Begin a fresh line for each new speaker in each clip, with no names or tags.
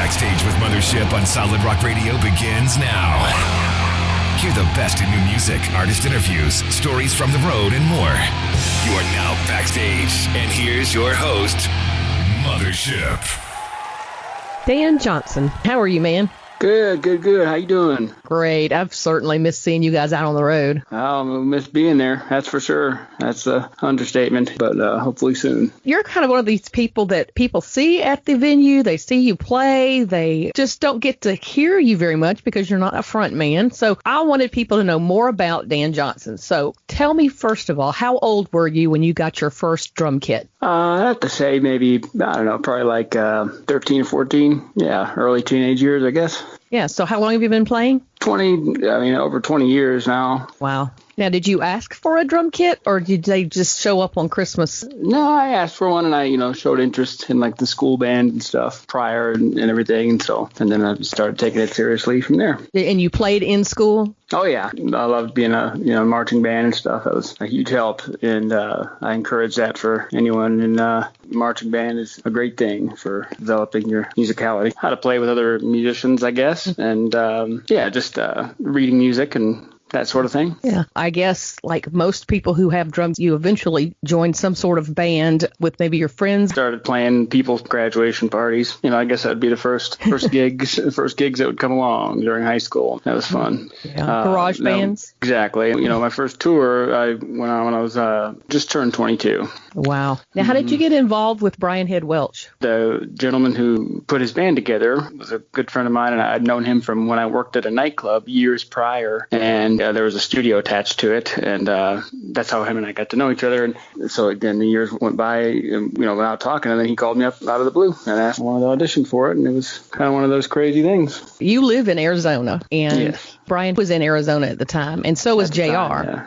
Backstage with Mothership on Solid Rock Radio begins now. Hear the best in new music, artist interviews, stories from the road, and more. You are now backstage, and here's your host, Mothership.
Dan Johnson, how are you, man?
Good. How you doing?
Great. I've certainly missed seeing you guys out on the road.
I'll miss being there, that's for sure. That's an understatement, but hopefully soon.
You're kind of one of these people that people see at the venue. They see you play. They just don't get to hear you very much because you're not a front man. So I wanted people to know more about Dan Johnson. So tell me, first of all, how old were you when you got your first drum kit?
I have to say maybe, I don't know, probably like 13 or 14. Yeah, early teenage years, I guess.
Yeah, so how long have you been playing?
Over 20 years now.
Wow. Now, did you ask for a drum kit, or did they just show up on Christmas?
No, I asked for one, and I, showed interest in, like, the school band and stuff prior and everything, and then I started taking it seriously from there.
And you played in school?
Oh, yeah. I loved being a, marching band and stuff. That was a huge help, and I encourage that for anyone, and marching band is a great thing for developing your musicality. How to play with other musicians, I guess, and, just reading music and that sort of thing.
Yeah. I guess like most people who have drums, you eventually joined some sort of band with maybe your friends.
Started playing people's graduation parties. I guess that would be the first gigs that would come along during high school. That was fun.
Yeah. Garage bands.
Exactly. My first tour I went on when I was just turned 22.
Wow. Now, how did you get involved with Brian Head Welch?
The gentleman who put his band together was a good friend of mine, and I'd known him from when I worked at a nightclub years prior, and there was a studio attached to it, and that's how him and I got to know each other. And so again, the years went by, without talking, and then he called me up out of the blue and asked if I wanted to audition for it, and it was kind of one of those crazy things.
You live in Arizona, and
yes.
Brian was in Arizona at the time, and so was JR.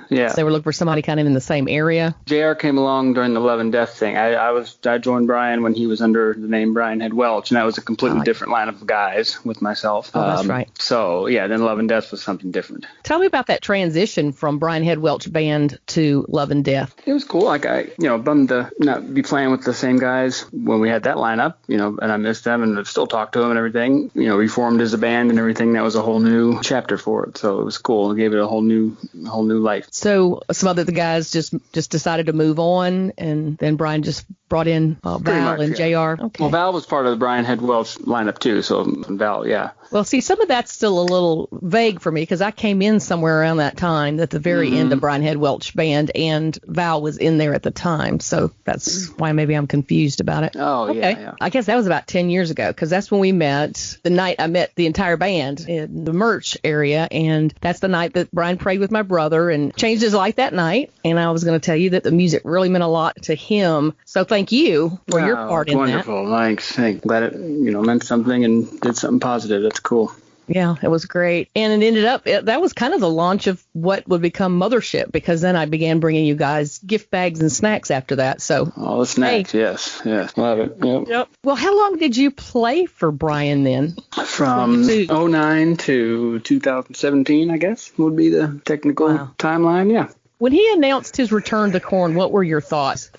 Yeah.
So they were looking for somebody kind of in the same area.
JR came along during the Love and Death thing. I joined Brian when he was under the name Brian Head Welch, and that was a completely different line of guys with myself.
Oh, that's right.
So, yeah, then Love and Death was something different.
Tell me about that transition from Brian Head Welch band to Love and Death.
It was cool. Like, I bummed to not be playing with the same guys when we had that lineup, and I missed them and still talk to them and everything. We formed as a band and everything. That was a whole new chapter for it. So it was cool. It gave it a whole new life.
So some of the guys just decided to move on, and then Brian just brought in Val and JR. Okay.
Well, Val was part of the Brian Head Welch lineup too. So Val, yeah.
Well, see, some of that's still a little vague for me because I came in somewhere around that time at the very end of Brian Head Welch band, and Val was in there at the time. So that's why maybe I'm confused about it.
Oh,
okay.
Yeah.
I guess that was about 10 years ago because that's when we met. The night I met the entire band in the merch area, and that's the night that Brian prayed with my brother and changed his life that night. And I was going to tell you that the music really meant a lot to him. So thank you for your part in
wonderful. That. Thanks. I'm glad it meant something and did something positive. That's cool.
Yeah, it was great. And it ended up, that was kind of the launch of what would become Mothership, because then I began bringing you guys gift bags and snacks after that. So
all the snacks,
hey.
Yes, love it.
Yep. Well, how long did you play for Brian then?
From 2009 to 2017, I guess, would be the technical timeline, yeah.
When he announced his return to Korn, what were your thoughts?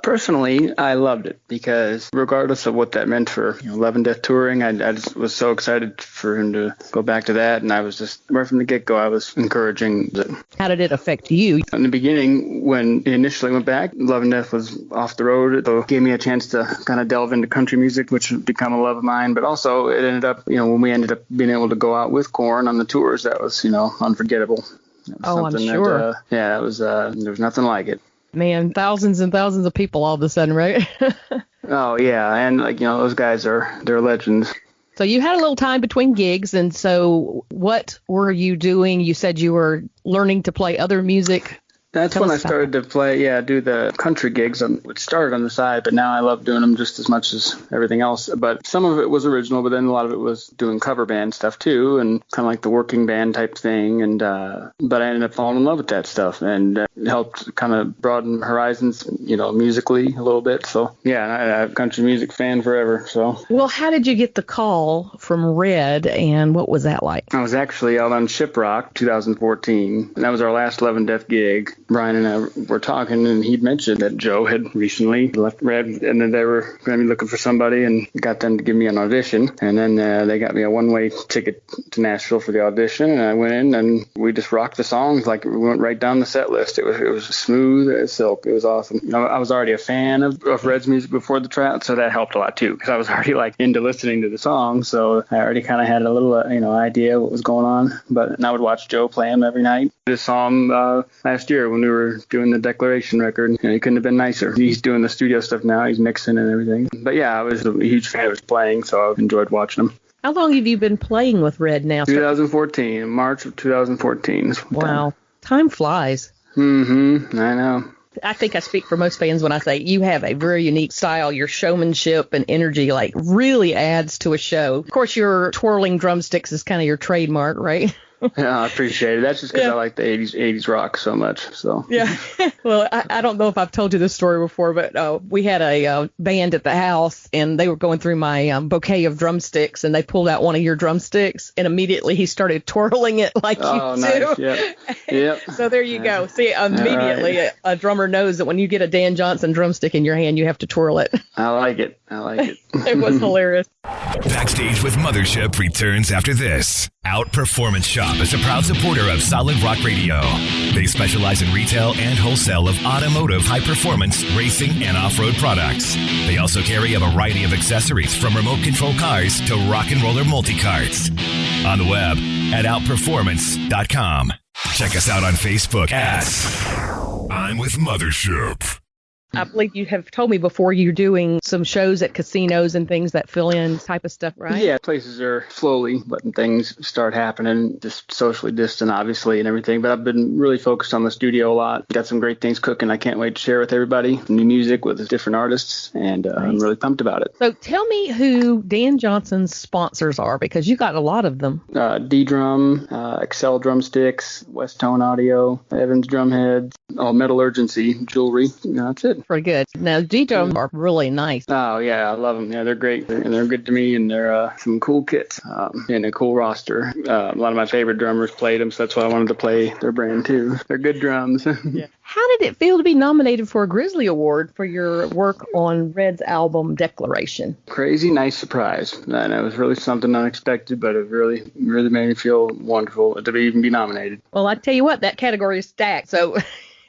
Personally, I loved it because regardless of what that meant for Love and Death touring, I just was so excited for him to go back to that. And I was just, right from the get-go, I was encouraging it.
How did it affect you?
In the beginning, when it initially went back, Love and Death was off the road. It gave me a chance to kind of delve into country music, which had become a love of mine. But also, it ended up, when we ended up being able to go out with Korn on the tours, that was, unforgettable.
Oh, I'm sure.
That was, there was nothing like it.
Man, thousands and thousands of people all of a sudden, right?
Oh, yeah. And, those guys they're legends.
So you had a little time between gigs. And so what were you doing? You said you were learning to play other music.
That's when I started to play, do the country gigs. It started on the side, but now I love doing them just as much as everything else. But some of it was original, but then a lot of it was doing cover band stuff too, and kind of like the working band type thing. And but I ended up falling in love with that stuff, and it helped kind of broaden horizons, musically a little bit. So I'm a country music fan forever. So.
Well, how did you get the call from Red, and what was that like?
I was actually out on Shiprock 2014, and that was our last Love and Death gig. Brian and I were talking, and he'd mentioned that Joe had recently left Red, and then they were going to be looking for somebody, and got them to give me an audition. And then they got me a one-way ticket to Nashville for the audition, and I went in, and we just rocked the songs. Like, we went right down the set list. It was smooth as silk. It was awesome. I was already a fan of Red's music before the tryout, so that helped a lot too, because I was already like into listening to the songs, so I already kind of had a little idea what was going on. But I would watch Joe play him every night. Just saw him last year when we were doing the Declaration record. He couldn't have been nicer. He's doing the studio stuff now. He's mixing and everything. But yeah, I was a huge fan of his playing, so I enjoyed watching him.
How long have you been playing with Red now?
2014, March of 2014.
Wow. Time flies.
Mm-hmm. I know.
I think I speak for most fans when I say you have a very unique style. Your showmanship and energy really adds to a show. Of course, your twirling drumsticks is kind of your trademark, right?
Yeah, I appreciate it. That's just because I like the 80s rock so much. So
yeah. Well, I don't know if I've told you this story before, but we had a band at the house, and they were going through my bouquet of drumsticks, and they pulled out one of your drumsticks, and immediately he started twirling it like you do.
Nice. Yep.
So there you go. See, immediately a drummer knows that when you get a Dan Johnson drumstick in your hand, you have to twirl it.
I like it.
It was hilarious.
Backstage with Mothership returns after this. Outperformance Shop is a proud supporter of Solid Rock Radio. They specialize in retail and wholesale of automotive high-performance racing and off-road products. They also carry a variety of accessories from remote control cars to rock and roller multi-carts. On the web at outperformance.com. Check us out on Facebook at I'm with Mothership.
I believe you have told me before you're doing some shows at casinos and things that fill in type of stuff, right?
Yeah, places are slowly letting things start happening, just socially distant, obviously, and everything. But I've been really focused on the studio a lot. Got some great things cooking. I can't wait to share with everybody. New music with different artists, and I'm really pumped about it.
So tell me who Dan Johnson's sponsors are, because you got a lot of them.
D-Drum, Excel Drumsticks, West Tone Audio, Evans Drumheads, Metal Urgency Jewelry. That's it.
Pretty good. Now, D-Drum are really nice.
Oh, yeah, I love them. Yeah, they're great. And they're good to me, and they're some cool kits and a cool roster. A lot of my favorite drummers played them, so that's why I wanted to play their brand, too. They're good drums.
Yeah. How did it feel to be nominated for a Grizzly Award for your work on Red's album Declaration?
Crazy nice surprise. And it was really something unexpected, but it really made me feel wonderful to even be nominated.
Well, I tell you what, that category is stacked, so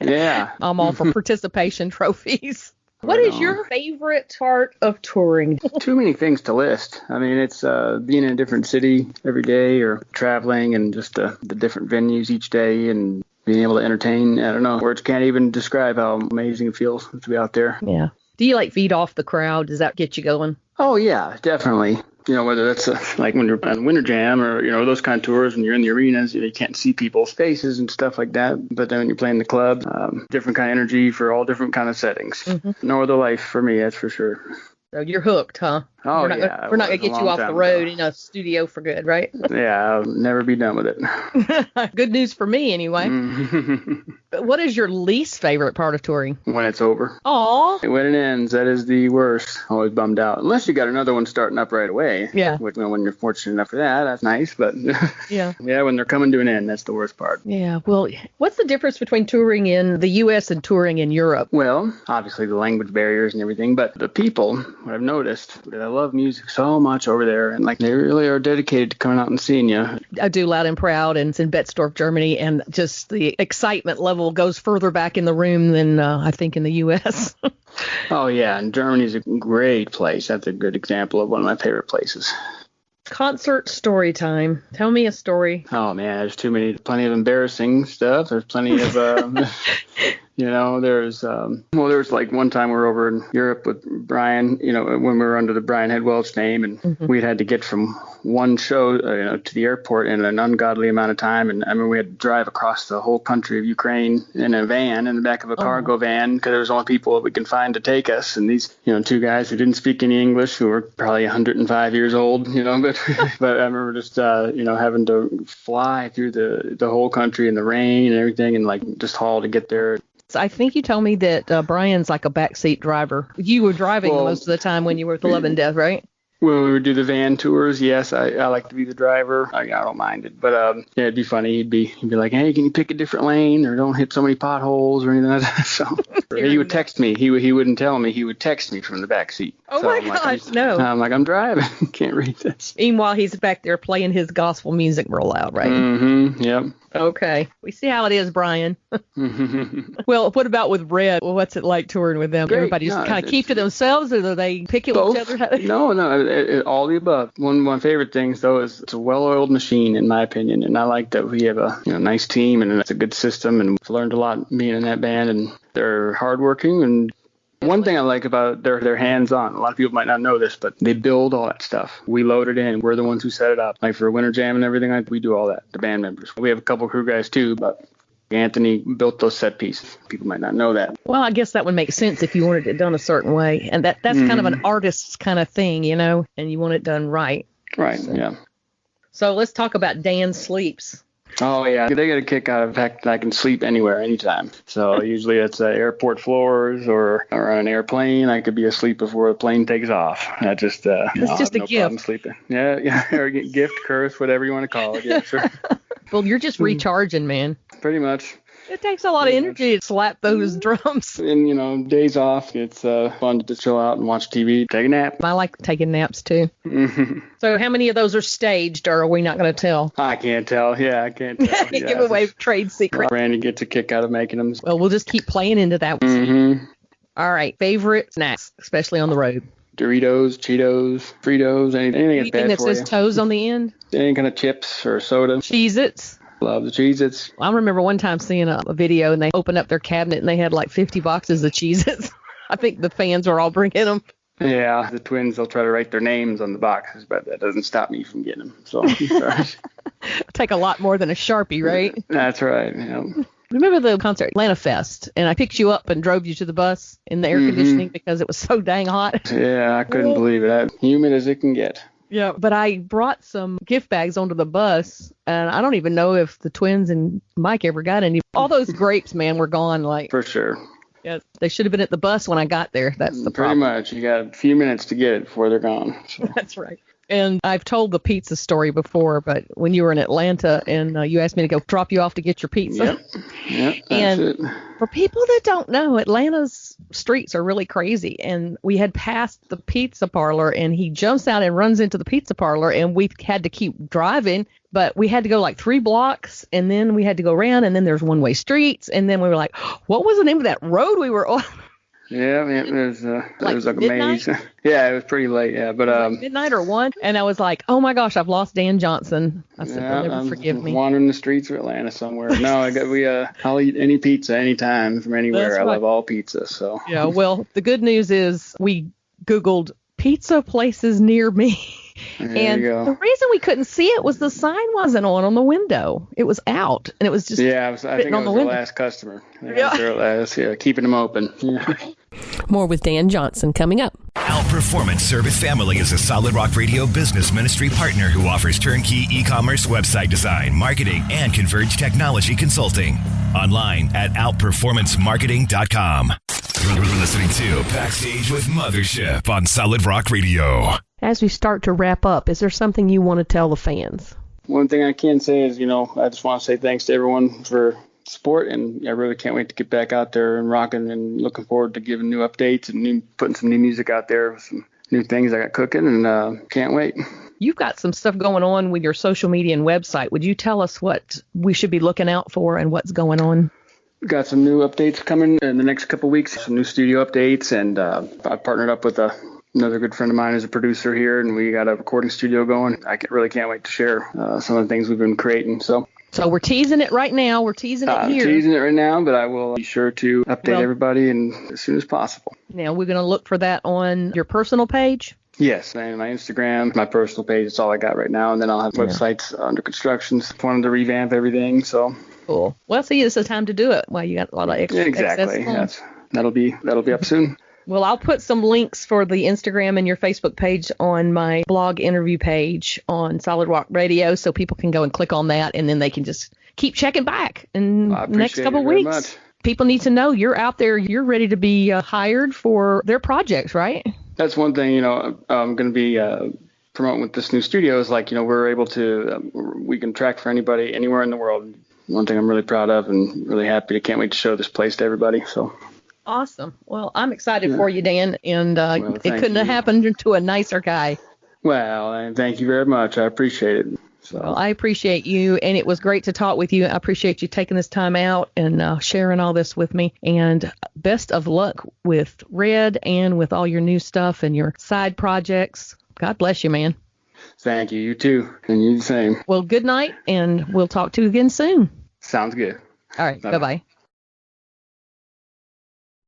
yeah.
I'm all for participation trophies. What is your favorite part of touring?
Too many things to list. I mean, it's being in a different city every day, or traveling, and just the different venues each day, and being able to entertain. I don't know. Words can't even describe how amazing it feels to be out there.
Yeah. Do you feed off the crowd? Does that get you going?
Oh, yeah, definitely. Whether that's like when you're on Winter Jam or, those kind of tours, when you're in the arenas, you can't see people's faces and stuff like that. But then when you're playing the club, different kind of energy for all different kind of settings. Mm-hmm. No other life for me, that's for sure.
So you're hooked, huh?
Oh,
we're not going to get you off the road in a studio for good, right?
Yeah, I'll never be done with it.
Good news for me, anyway. What is your least favorite part of touring?
When it's over.
Aw.
When it ends, that is the worst. Always bummed out. Unless you got another one starting up right away.
Yeah.
Which, when you're fortunate enough for that, that's nice. But
yeah,
when they're coming to an end, that's the worst part.
Yeah. Well, what's the difference between touring in the U.S. and touring in Europe?
Well, obviously the language barriers and everything, but the people, what I've noticed, that I love music so much over there, and they really are dedicated to coming out and seeing you.
I do Loud and Proud, and it's in Betzdorf, Germany, and just the excitement level goes further back in the room than I think in the U.S.
Oh, yeah, and Germany's a great place. That's a good example of one of my favorite places.
Concert story time. Tell me a story.
Oh, man, there's plenty of embarrassing stuff. There's plenty of, there's one time we were over in Europe with Brian, when we were under the Brian Head Welch name, and we had to get from one show, to the airport in an ungodly amount of time. And I mean, we had to drive across the whole country of Ukraine in a van, in the back of a cargo van, because there was only people that we could find to take us. And these, two guys who didn't speak any English, who were probably 105 years old, but I remember just, having to fly through the whole country in the rain and everything, and just haul to get there.
I think you told me that Brian's like a backseat driver. You were driving most of the time when you were with the Love and Death, right?
When we would do the van tours, yes, I like to be the driver. I don't mind it, but yeah, it'd be funny. He'd be like, "Hey, can you pick a different lane or don't hit so many potholes or anything like that?" So he would text me. He wouldn't tell me. He would text me from the back seat.
Oh
so
my
I'm
gosh,
like,
no!
I'm like, I'm driving. Can't read this.
Meanwhile, he's back there playing his gospel music real loud, right?
Mm-hmm. Yep.
Okay. We see how it is, Brian. Well, what about with Red? Well, what's it like touring with them?
Great.
Everybody just kind of keep to themselves, or do they pick it with each other?
No, all the above. One of my favorite things, though, is it's a well-oiled machine, in my opinion, and I like that we have a nice team, and it's a good system, and I've learned a lot being in that band, and they're hardworking, and one thing I like about they're hands-on. A lot of people might not know this, but they build all that stuff. We load it in. We're the ones who set it up. Like for Winter Jam and everything, we do all that, the band members. We have a couple crew guys, too, but Anthony built those set pieces. People might not know that.
Well, I guess that would make sense if you wanted it done a certain way. And that's kind of an artist's kind of thing, and you want it done right.
Right,
so.
Yeah.
So let's talk about Dan Sleeps.
Oh, yeah. They get a kick out of the fact that I can sleep anywhere, anytime. So usually it's airport floors or on an airplane. I could be asleep before the plane takes off. It's just a gift. Problem sleeping. Yeah, or gift, curse, whatever you want to call it. Yeah, sure.
Well, you're just recharging, man.
Pretty much.
It takes a lot of energy to slap those drums.
And, days off, it's fun to just chill out and watch TV, take a nap.
I like taking naps, too.
Mm-hmm.
So how many of those are staged, or are we not going to tell?
I can't tell. Yeah, I can't tell. Yeah,
give away trade secrets.
Randy gets a kick out of making them.
Well, we'll just keep playing into that.
Mm-hmm.
All right. Favorite snacks, especially on the road?
Doritos, Cheetos, Fritos, anything that's bad
that
for
says
you.
toes on the end?
Any kind of chips or soda.
Cheez-Its.
Love the Cheez-Its.
I remember one time seeing a video, and they opened up their cabinet, and they had like 50 boxes of Cheez-Its. I think the fans were all bringing them.
Yeah, the twins, they'll try to write their names on the boxes, but that doesn't stop me from getting them. So, right.
Take a lot more than a Sharpie, right?
That's right. Yeah.
Remember the concert, Atlanta Fest, and I picked you up and drove you to the bus in the air conditioning because it was so dang hot.
Yeah, I couldn't believe it. Humid as it can get.
Yeah, but I brought some gift bags onto the bus, and I don't even know if the twins and Mike ever got any. All those grapes, man, were gone.
For sure.
Yeah, they should have been at the bus when I got there. That's the problem.
Pretty much. You got a few minutes to get it before they're gone. So.
That's right. And I've told the pizza story before, but when you were in Atlanta and you asked me to go drop you off to get your pizza.
Yep, that's
and
it.
For people that don't know, Atlanta's streets are really crazy. And we had passed the pizza parlor, and he jumps out and runs into the pizza parlor, and we had to keep driving. But we had to go like 3 blocks, and then we had to go around, and then there's one-way streets. And then we were like, what was the name of that road we were on?
Yeah, it was like a
midnight?
maze. Yeah, it was pretty late. Yeah, but
like midnight or 1, and I was like, "Oh my gosh, I've lost Dan Johnson." I said, "They'll never forgive me."
Wandering the streets of Atlanta somewhere. No, I'll eat any pizza anytime from anywhere.
That's
I
right.
love all pizza. So
yeah. Well, the good news is we Googled pizza places near me. And the reason we couldn't see it was the sign wasn't on the window. It was out, and it was just
I think it was the last customer. Keeping them open. Yeah.
More with Dan Johnson coming up.
Outperformance Service Family is a Solid Rock Radio business ministry partner who offers turnkey e-commerce website design, marketing, and converged technology consulting. Online at outperformancemarketing.com. You're listening to Backstage with Mothership on Solid Rock Radio.
As we start to wrap up, is there something you want to tell the fans?
One thing I can say is, I just want to say thanks to everyone for support, and I really can't wait to get back out there and rocking, and looking forward to giving new updates and putting some new music out there with some new things I got cooking, and can't wait.
You've got some stuff going on with your social media and website. Would you tell us what we should be looking out for and what's going on?
We've got some new updates coming in the next couple of weeks, some new studio updates, and I partnered up with another good friend of mine is a producer here, and we got a recording studio going. I really can't wait to share some of the things we've been creating. So
we're teasing it right now. We're teasing it here.
Teasing it right now, but I will be sure to update everybody as soon as possible.
Now, we're going to look for that on your personal page?
Yes, and my Instagram, my personal page. That's all I got right now, and then I'll have websites under construction. Wanted to revamp everything, so.
Cool. Well, see, it's the time to do it. Well, you got a lot of extra.
Exactly. That'll be up soon.
Well, I'll put some links for the Instagram and your Facebook page on my blog interview page on Solid Rock Radio, so people can go and click on that, and then they can just keep checking back in the next couple of weeks. People need to know you're out there, you're ready to be hired for their projects, right?
That's one thing, I'm going to be promoting with this new studio is like, we're able to, we can track for anybody anywhere in the world. One thing I'm really proud of and really happy. I can't wait to show this place to everybody. So
awesome. Well, I'm excited for you, Dan, and it couldn't have
you.
happened to a nicer guy.
Well, and thank you very much. I appreciate it. So.
Well, I appreciate you, and it was great to talk with you. I appreciate you taking this time out and sharing all this with me. And best of luck with Red and with all your new stuff and your side projects. God bless you, man.
Thank you. You too. And you the same.
Well, good night, and we'll talk to you again soon.
Sounds good.
All right. Bye-bye.